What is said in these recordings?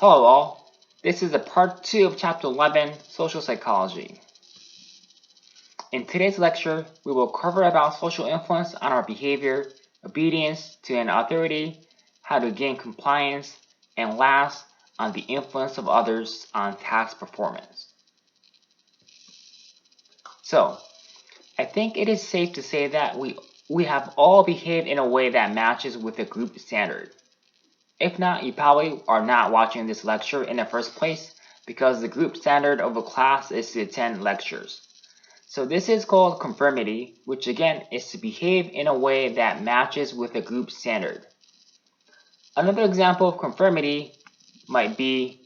Hello all, this is a part 2 of chapter 11, Social Psychology. In today's lecture, we will cover about social influence on our behavior, obedience to an authority, how to gain compliance, and last, on the influence of others on task performance. So, I think it is safe to say that we have all behaved in a way that matches with the group standard. If not, you probably are not watching this lecture in the first place because the group standard of a class is to attend lectures. So this is called conformity, which again is to behave in a way that matches with the group standard. Another example of conformity might be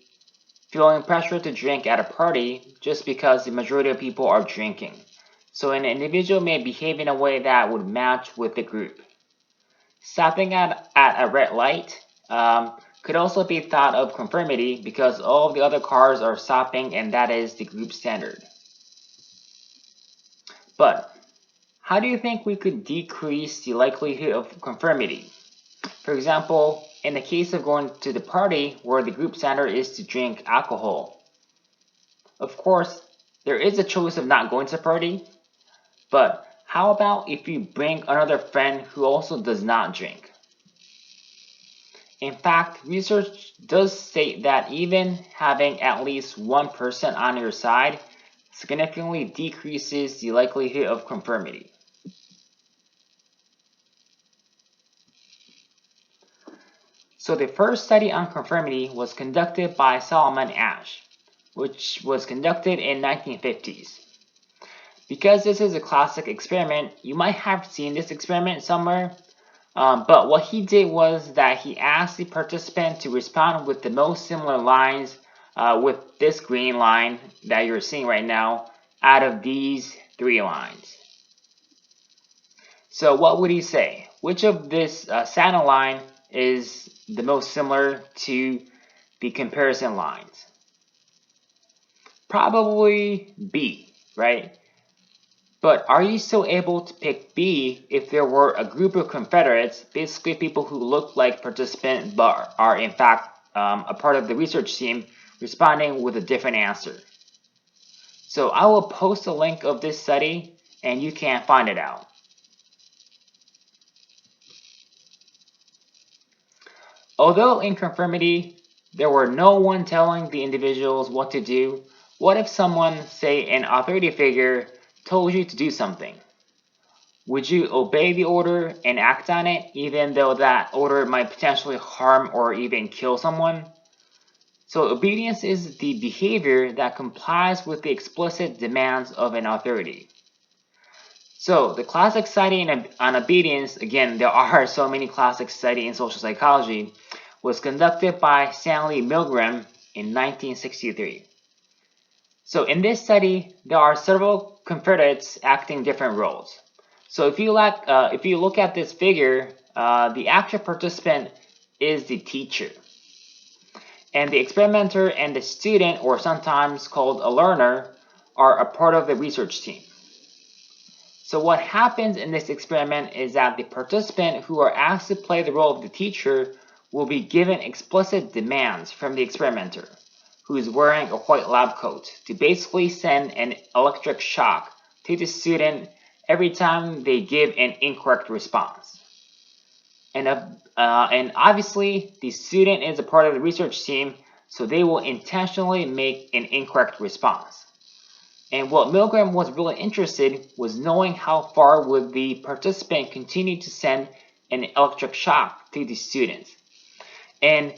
feeling pressure to drink at a party just because the majority of people are drinking. So an individual may behave in a way that would match with the group. Stopping at a red light could also be thought of conformity because all of the other cars are stopping and that is the group standard. But how do you think we could decrease the likelihood of conformity? For example, in the case of going to the party where the group standard is to drink alcohol. Of course, there is a choice of not going to the party, but how about if you bring another friend who also does not drink? In fact, research does state that even having at least one person on your side significantly decreases the likelihood of conformity. So the first study on conformity was conducted by Solomon Asch, which was conducted in 1950s. Because this is a classic experiment, you might have seen this experiment somewhere. But what he did was that he asked the participant to respond with the most similar lines with this green line that you're seeing right now out of these three lines. So what would he say? Which of this center line is the most similar to the comparison lines? Probably B, right? But are you still able to pick B if there were a group of Confederates, basically people who look like participants but are in fact a part of the research team, responding with a different answer? So I will post a link of this study and you can find it out. Although in conformity, there were no one telling the individuals what to do, what if someone, say an authority figure, told you to do something? Would you obey the order and act on it even though that order might potentially harm or even kill someone? So obedience is the behavior that complies with the explicit demands of an authority. So the classic study on obedience, again there are so many classic studies in social psychology, was conducted by Stanley Milgram in 1963. So in this study, there are several Confederates acting different roles. So if you look at this figure, the active participant is the teacher. And the experimenter and the student, or sometimes called a learner, are a part of the research team. So what happens in this experiment is that the participant who are asked to play the role of the teacher will be given explicit demands from the experimenter, who is wearing a white lab coat, to basically send an electric shock to the student every time they give an incorrect response. And obviously, the student is a part of the research team, so they will intentionally make an incorrect response. And what Milgram was really interested was knowing how far would the participant continue to send an electric shock to the student. And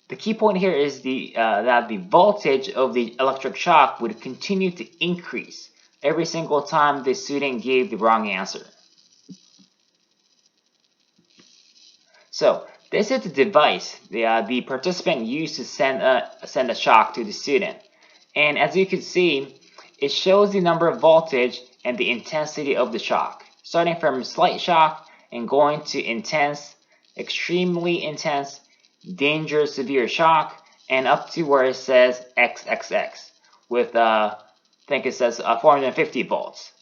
the key point here is that the voltage of the electric shock would continue to increase every single time the student gave the wrong answer. So this is the device the participant used to send a shock to the student. And as you can see, it shows the number of voltage and the intensity of the shock, starting from slight shock and going to intense, extremely intense, dangerous, severe shock, and up to where it says XXX with I think it says 450 volts.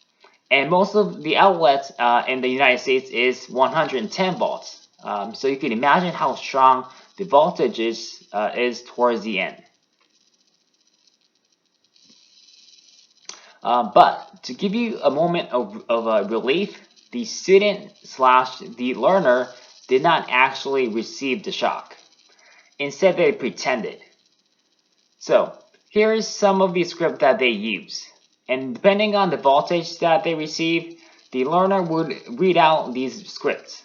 And most of the outlets in the United States is 110 volts. So you can imagine how strong the voltage is towards the end. But to give you a moment of relief, the student slash the learner did not actually receive the shock. Instead, they pretended. So here is some of the script that they use. And depending on the voltage that they receive, the learner would read out these scripts.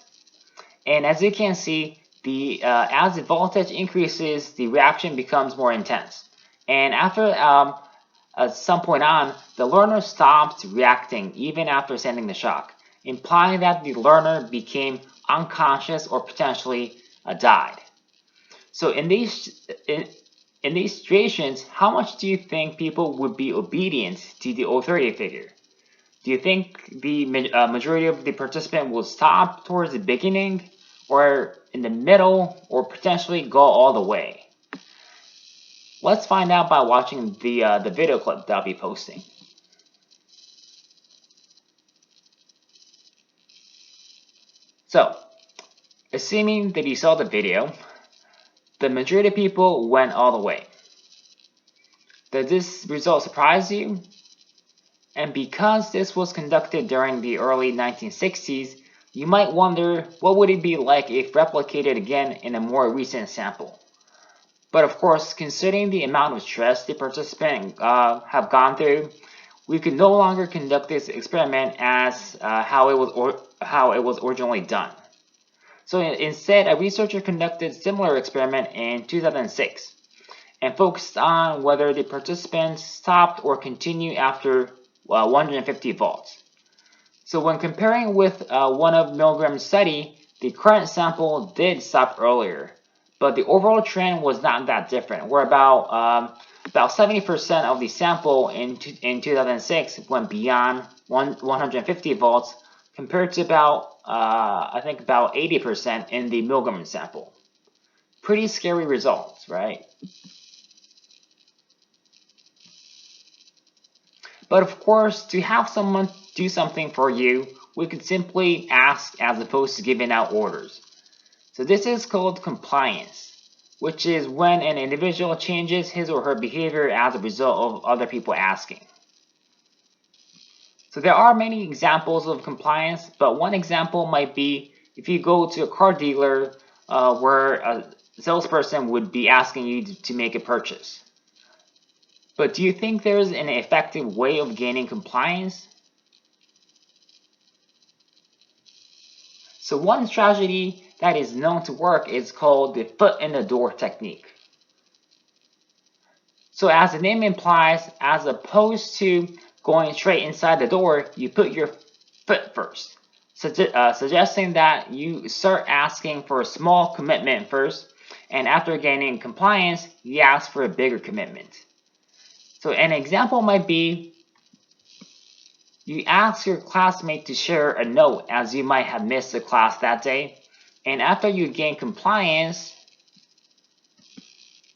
And as you can see, as the voltage increases, the reaction becomes more intense. And after at some point on, the learner stopped reacting even after sending the shock, implying that the learner became unconscious or potentially died. So in these situations, how much do you think people would be obedient to the authority figure? Do you think the majority of the participants will stop towards the beginning, or in the middle, or potentially go all the way? Let's find out by watching the video clip that I'll be posting. So, assuming that you saw the video, the majority of people went all the way. Does this result surprise you? And because this was conducted during the early 1960s, you might wonder what would it be like if replicated again in a more recent sample. But of course, considering the amount of stress the participants have gone through, we could no longer conduct this experiment as how it was originally done. So instead, a researcher conducted a similar experiment in 2006 and focused on whether the participants stopped or continued after 150 volts. So when comparing with one of Milgram's study, the current sample did stop earlier, but the overall trend was not that different. Where about 70% of the sample in 2006 went beyond 150 volts, compared to about I think about 80% in the Milgram sample. Pretty scary results, right? But of course, to have someone do something for you, we could simply ask as opposed to giving out orders. So this is called compliance, which is when an individual changes his or her behavior as a result of other people asking. So there are many examples of compliance, but one example might be if you go to a car dealer where a salesperson would be asking you to make a purchase. But do you think there's an effective way of gaining compliance? So one strategy that is known to work is called the foot in the door technique. So as the name implies, as opposed to going straight inside the door, you put your foot first, suggesting that you start asking for a small commitment first, and after gaining compliance, you ask for a bigger commitment. So an example might be you ask your classmate to share a note as you might have missed the class that day, and after you gain compliance,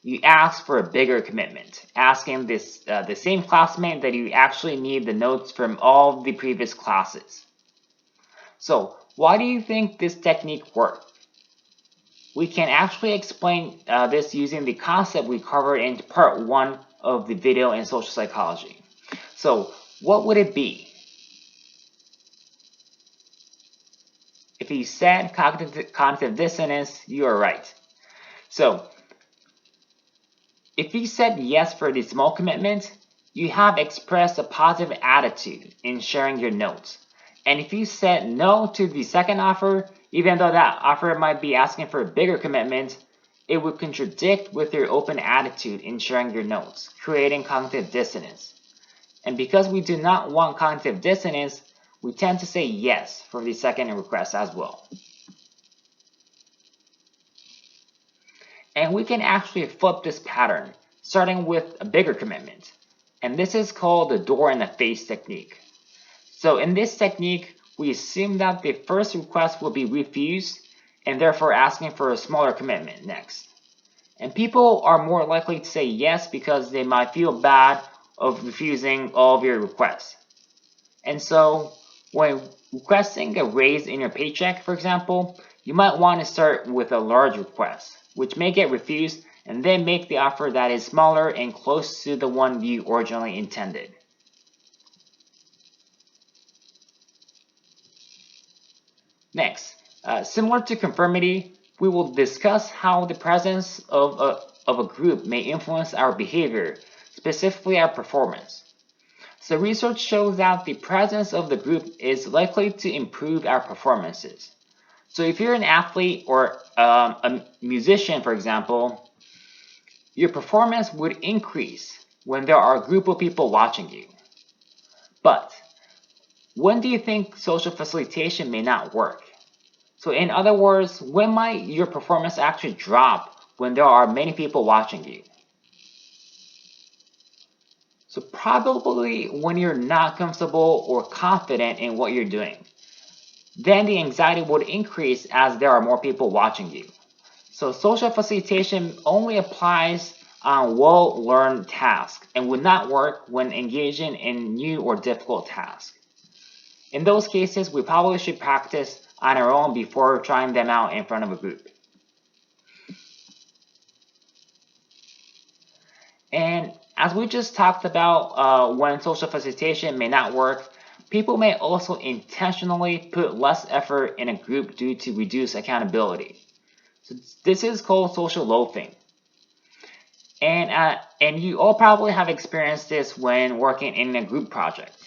you ask for a bigger commitment, asking the same classmate that you actually need the notes from all the previous classes. So why do you think this technique works? We can actually explain this using the concept we covered in part 1 of the video in social psychology. So what would it be? If you said cognitive dissonance, you are right. So if you said yes for the small commitment, you have expressed a positive attitude in sharing your notes. And if you said no to the second offer, even though that offer might be asking for a bigger commitment, it would contradict with your open attitude in sharing your notes, creating cognitive dissonance. And because we do not want cognitive dissonance, we tend to say yes for the second request as well. And we can actually flip this pattern, starting with a bigger commitment. And this is called the door in the face technique. So in this technique, we assume that the first request will be refused, and therefore asking for a smaller commitment next. And people are more likely to say yes because they might feel bad of refusing all of your requests. And so when requesting a raise in your paycheck, for example, you might want to start with a large request, which may get refused, and then make the offer that is smaller and close to the one you originally intended. Next, similar to conformity, we will discuss how the presence of a group may influence our behavior, specifically our performance. So research shows that the presence of the group is likely to improve our performances. So if you're an athlete or a musician, for example, your performance would increase when there are a group of people watching you. But when do you think social facilitation may not work? So in other words, when might your performance actually drop when there are many people watching you? So probably when you're not comfortable or confident in what you're doing. Then the anxiety would increase as there are more people watching you. So social facilitation only applies on well-learned tasks and would not work when engaging in new or difficult tasks. In those cases, we probably should practice on our own before trying them out in front of a group. And as we just talked about when social facilitation may not work, people may also intentionally put less effort in a group due to reduced accountability. So this is called social loafing. And you all probably have experienced this when working in a group project,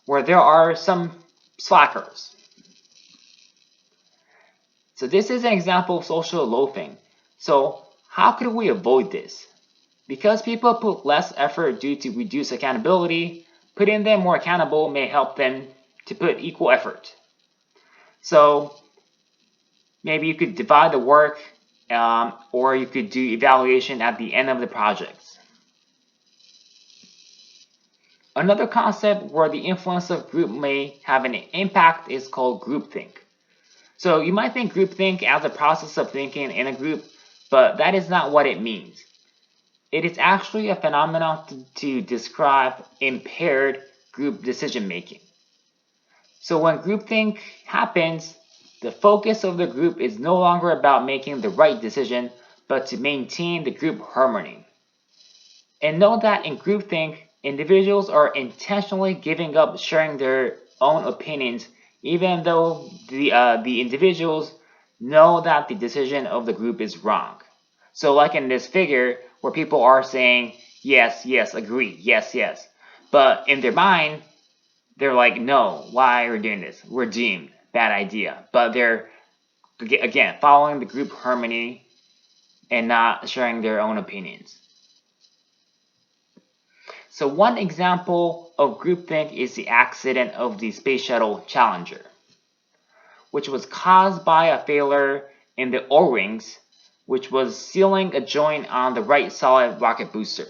where there are some slackers. So this is an example of social loafing. So how could we avoid this? Because people put less effort due to reduced accountability, putting them more accountable may help them to put equal effort. So maybe you could divide the work, or you could do evaluation at the end of the project. Another concept where the influence of group may have an impact is called groupthink. So you might think groupthink as a process of thinking in a group, but that is not what it means. It is actually a phenomenon to describe impaired group decision making. So when groupthink happens, the focus of the group is no longer about making the right decision, but to maintain the group harmony. And note that in groupthink, individuals are intentionally giving up sharing their own opinions, even though the individuals know that the decision of the group is wrong. So like in this figure, where people are saying, yes, yes, agree, yes, yes. But in their mind, they're like, no, why are we doing this? We're doomed, bad idea. But they're, again, following the group harmony and not sharing their own opinions. So one example of groupthink is the accident of the Space Shuttle Challenger, which was caused by a failure in the O-rings, which was sealing a joint on the right solid rocket booster.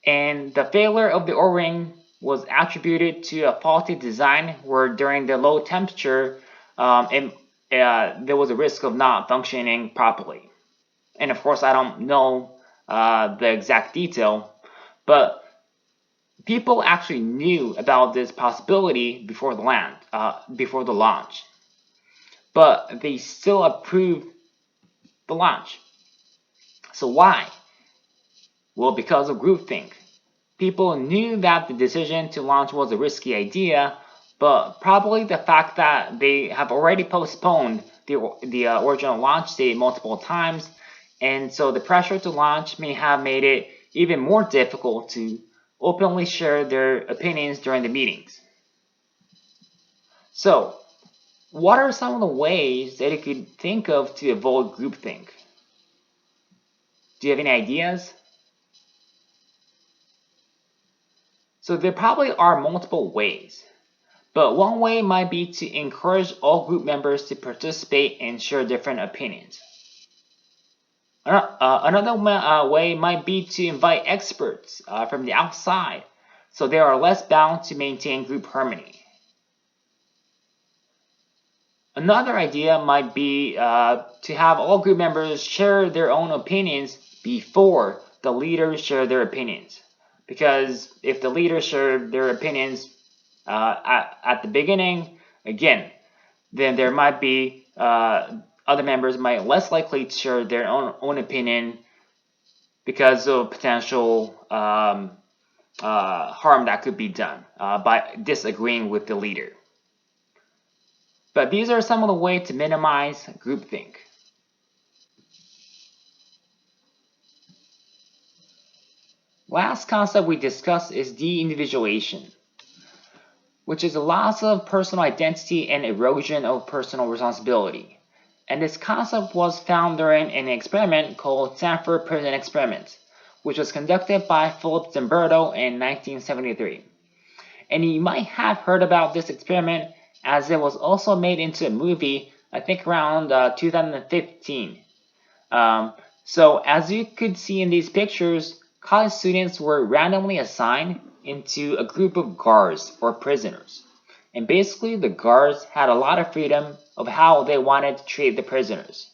And the failure of the O-ring was attributed to a faulty design where during the low temperature, there was a risk of not functioning properly. And of course, I don't know the exact detail, but people actually knew about this possibility before the launch, but they still approved the launch. So why? Well, because of groupthink. People knew that the decision to launch was a risky idea, but probably the fact that they have already postponed the original launch date multiple times, and so the pressure to launch may have made it even more difficult to openly share their opinions during the meetings. So, what are some of the ways that you could think of to avoid groupthink? Do you have any ideas? So there probably are multiple ways, but one way might be to encourage all group members to participate and share different opinions. Another way might be to invite experts from the outside, so they are less bound to maintain group harmony. Another idea might be to have all group members share their own opinions before the leaders share their opinions. Because if the leaders share their opinions at the beginning, again, then there might be other members might less likely to share their own opinion because of potential harm that could be done by disagreeing with the leader. But these are some of the ways to minimize groupthink. Last concept we discussed is de-individuation, which is a loss of personal identity and erosion of personal responsibility. And this concept was found during an experiment called Stanford Prison Experiment, which was conducted by Philip Zimbardo in 1973. And you might have heard about this experiment as it was also made into a movie, I think around 2015. So as you could see in these pictures, college students were randomly assigned into a group of guards or prisoners. And basically the guards had a lot of freedom of how they wanted to treat the prisoners.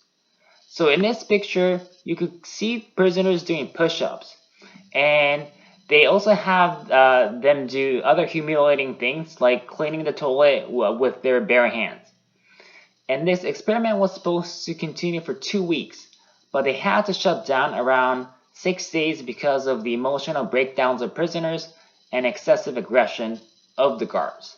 So in this picture, you could see prisoners doing push-ups. And they also have them do other humiliating things like cleaning the toilet with their bare hands. And this experiment was supposed to continue for 2 weeks, but they had to shut down around 6 days because of the emotional breakdowns of prisoners and excessive aggression of the guards.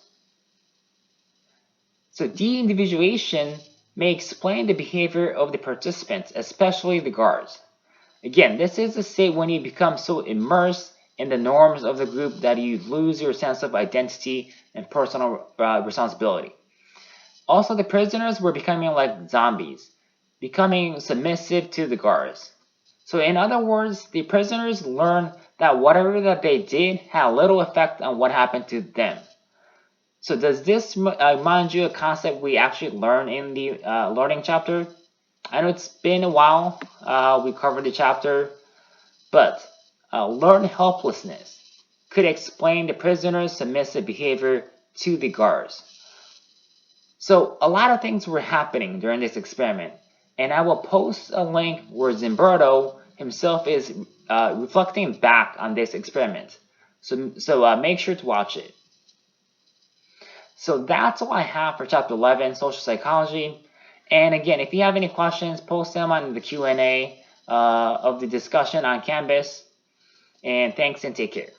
So de-individuation may explain the behavior of the participants, especially the guards. Again, this is a state when you become so immersed in the norms of the group that you lose your sense of identity and personal responsibility. Also, the prisoners were becoming like zombies, becoming submissive to the guards. So in other words, the prisoners learned that whatever that they did had little effect on what happened to them. So does this remind you a concept we actually learned in the learning chapter? I know it's been a while we covered the chapter, but learned helplessness could explain the prisoner's submissive behavior to the guards. So a lot of things were happening during this experiment, and I will post a link where Zimbardo himself is reflecting back on this experiment. So make sure to watch it. So that's all I have for Chapter 11, Social Psychology. And again, if you have any questions, post them on the Q&A of the discussion on Canvas. And thanks and take care.